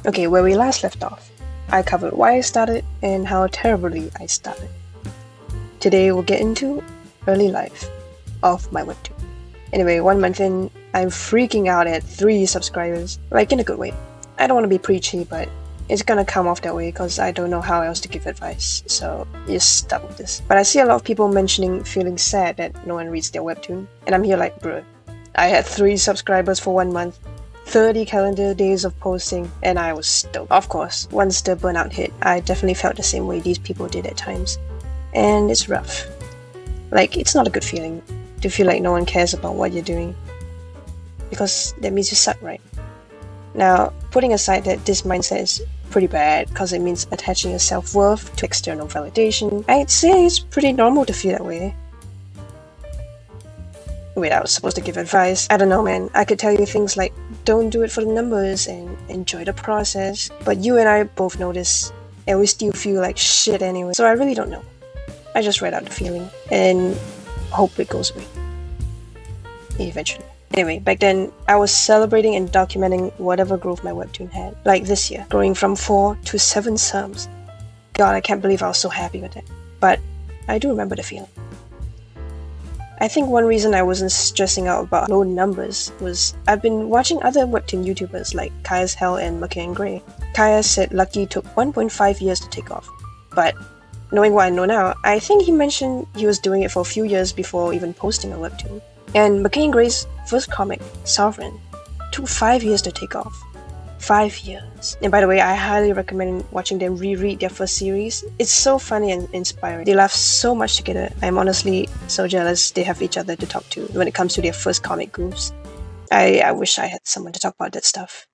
Okay, where we last left off, I covered why I started and how terribly I started. Today we'll get into early life of my webtoon. Anyway, 1 month in, I'm freaking out at 3 subscribers, like in a good way. I don't want to be preachy, but it's gonna come off that way because I don't know how else to give advice, so just stuck with this. But I see a lot of people mentioning feeling sad that no one reads their webtoon, and I'm here like, bruh, I had 3 subscribers for 1 month, 30 calendar days of posting, and I was stoked. Of course, once the burnout hit, I definitely felt the same way these people did at times. And it's rough. Like, it's not a good feeling to feel like no one cares about what you're doing. Because that means you suck, right? Now, putting aside that this mindset is pretty bad because it means attaching your self-worth to external validation, I'd say it's pretty normal to feel that way. Wait, I was supposed to give advice. I don't know, man. I could tell you things like, don't do it for the numbers and enjoy the process. But you and I both know this, and we still feel like shit anyway. So I really don't know. I just read out the feeling and hope it goes away. Eventually. Anyway, back then, I was celebrating and documenting whatever growth my webtoon had. Like this year, growing from 4 to 7 subs. God, I can't believe I was so happy with it. But I do remember the feeling. I think one reason I wasn't stressing out about low numbers was I've been watching other webtoon YouTubers like Kaya's Hell and McKay and Gray. Kaya said Lucky took 1.5 years to take off, but knowing what I know now, I think he mentioned he was doing it for a few years before even posting a webtoon. And McKay and Gray's first comic, Sovereign, took 5 years to take off. 5 years. And by the way, I highly recommend watching them reread their first series. It's so funny and inspiring. They laugh so much together. I'm honestly so jealous they have each other to talk to when it comes to their first comic goofs. I wish I had someone to talk about that stuff.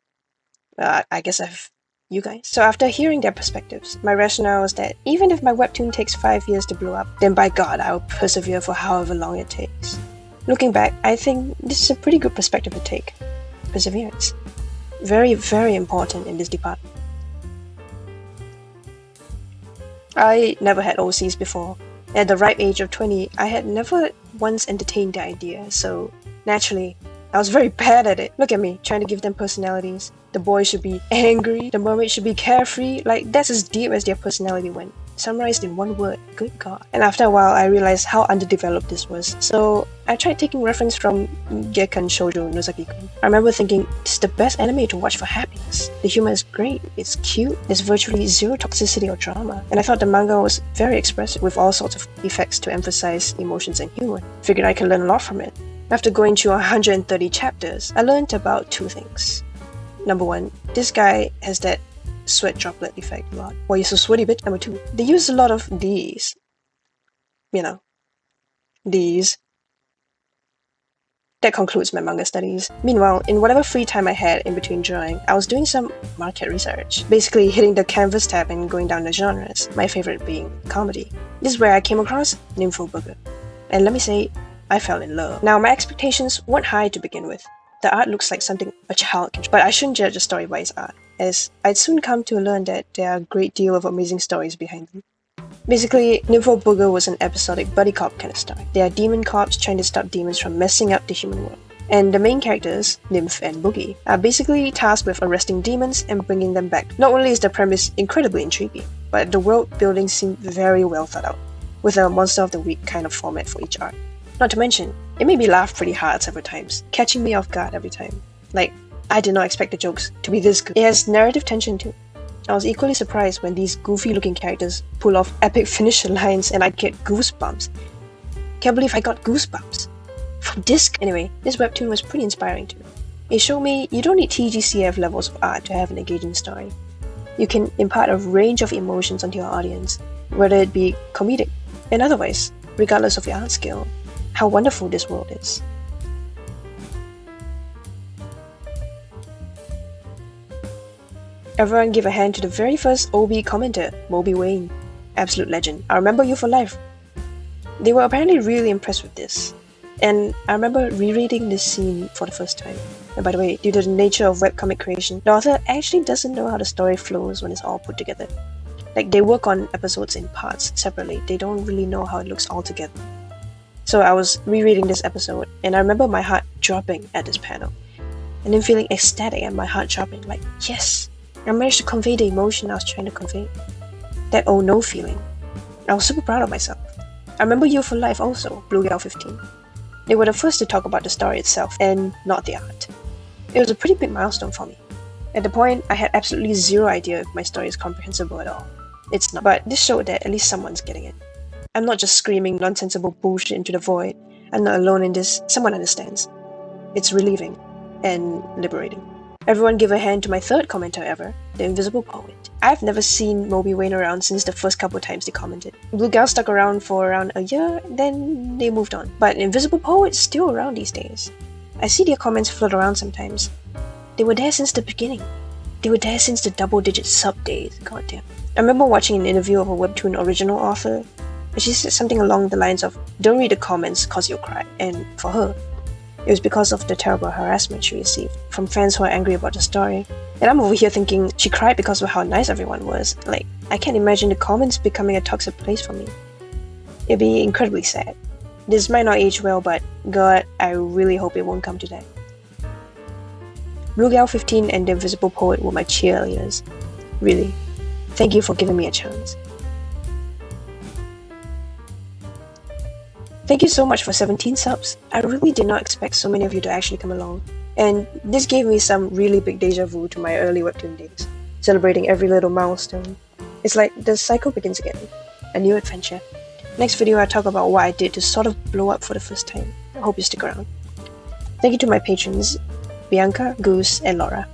I guess I have you guys. So after hearing their perspectives, my rationale was that even if my webtoon takes 5 years to blow up, then by God, I will persevere for however long it takes. Looking back, I think this is a pretty good perspective to take. Perseverance. Very, very important in this department. I never had OCs before. At the ripe age of 20, I had never once entertained the idea, so naturally, I was very bad at it. Look at me, trying to give them personalities. The boy should be angry, the mermaid should be carefree, like that's as deep as their personality went. Summarized in one word, good God. And after a while, I realized how underdeveloped this was. So I tried taking reference from Gekkan Shoujo Nozaki-kun. I remember thinking, this is the best anime to watch for happiness. The humor is great, it's cute, there's virtually zero toxicity or drama. And I thought the manga was very expressive with all sorts of effects to emphasize emotions and humor. Figured I could learn a lot from it. After going through 130 chapters, I learned about 2 things. Number 1, this guy has that sweat droplet effect a lot. Why you so sweaty, bitch? Number 2, they use a lot of these. You know, these. That concludes my manga studies. Meanwhile, in whatever free time I had in between drawing, I was doing some market research. Basically hitting the canvas tab and going down the genres, my favorite being comedy. This is where I came across Nympho Burger. And let me say, I fell in love. Now, my expectations weren't high to begin with. The art looks like something a child can, but I shouldn't judge a story by its art, as I'd soon come to learn that there are a great deal of amazing stories behind them. Basically, Nympho Burger was an episodic buddy cop kind of story. They are demon cops trying to stop demons from messing up the human world. And the main characters, Nymph and Boogie, are basically tasked with arresting demons and bringing them back. Not only is the premise incredibly intriguing, but the world building seemed very well thought out, with a Monster of the Week kind of format for each arc. Not to mention, it made me laugh pretty hard several times, catching me off guard every time. Like, I did not expect the jokes to be this good. It has narrative tension too. I was equally surprised when these goofy-looking characters pull off epic finisher lines and I get goosebumps. Can't believe I got goosebumps. From this. Anyway, this webtoon was pretty inspiring too. It showed me you don't need TGCF levels of art to have an engaging story. You can impart a range of emotions onto your audience, whether it be comedic and otherwise, regardless of your art skill. How wonderful this world is. Everyone give a hand to the very first OB commenter, Moby Wayne. Absolute legend. I remember you for life. They were apparently really impressed with this. And I remember rereading this scene for the first time. And by the way, due to the nature of webcomic creation, the author actually doesn't know how the story flows when it's all put together. Like, they work on episodes in parts separately. They don't really know how it looks all together. So I was rereading this episode, and I remember my heart dropping at this panel. And then feeling ecstatic and my heart dropping, like, yes, I managed to convey the emotion I was trying to convey. That oh no feeling. I was super proud of myself. I remember You for Life also, Blue Gal 15. They were the first to talk about the story itself and not the art. It was a pretty big milestone for me. At the point, I had absolutely zero idea if my story is comprehensible at all. It's not, but this showed that at least someone's getting it. I'm not just screaming nonsensical bullshit into the void. I'm not alone in this. Someone understands. It's relieving and liberating. Everyone give a hand to my third commenter ever, the Invisible Poet. I've never seen Moby Wayne around since the first couple times they commented. Blue Gal stuck around for around a year, then they moved on. But Invisible Poet's still around these days. I see their comments float around sometimes. They were there since the beginning. They were there since the double-digit sub days, goddamn. I remember watching an interview of a webtoon original author, and she said something along the lines of, "Don't read the comments cause you'll cry." And for her, it was because of the terrible harassment she received from fans who are angry about the story. And I'm over here thinking she cried because of how nice everyone was. Like, I can't imagine the comments becoming a toxic place for me. It'd be incredibly sad. This might not age well, but God, I really hope it won't come to that. Blue Gal 15 and The Invisible Poet were my cheerleaders. Really. Thank you for giving me a chance. Thank you so much for 17 subs. I really did not expect so many of you to actually come along. And this gave me some really big deja vu to my early webtoon days, celebrating every little milestone. It's like the cycle begins again, a new adventure. Next video I'll talk about what I did to sort of blow up for the first time. I hope you stick around. Thank you to my patrons, Bianca, Goose, and Laura.